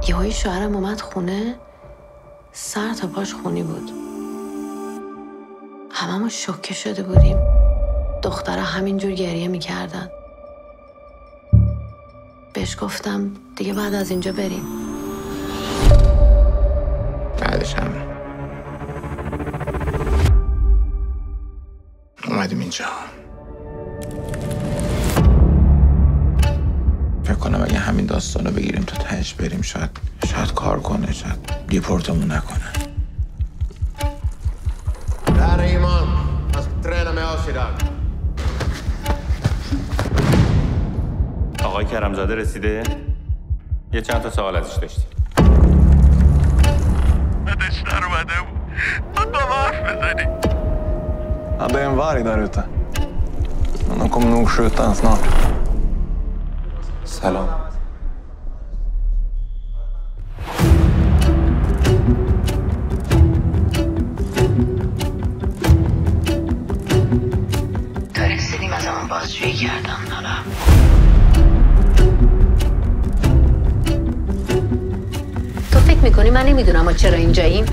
یهویی شوهرم اومد خونه، سر تا پاش خونی بود. هممون شوکه شده بودیم. دخترها همینجور گریه میکردن. بهش گفتم دیگه بعد از اینجا بریم. بعدش هم اومدیم اینجا. فکر کنم اگه همین داستانو بگیریم تا تهش بریم شاید کار کنه، شاید دیپورتمون نکنن. Här är Iman. Han ska träna med oss idag. آقای کرمزاده رسیده؟ یه چند تا سوال ازش داشتیم. ادش در اومده بود. با حرف بزنی. Ja, det är en varg där ute. Men de kommer nog skjuta en snart. سلام. تا رسیدیم از همون بازجویی کردم. حالا تو فکر میکنی من نمیدونم ما چرا اینجاییم؟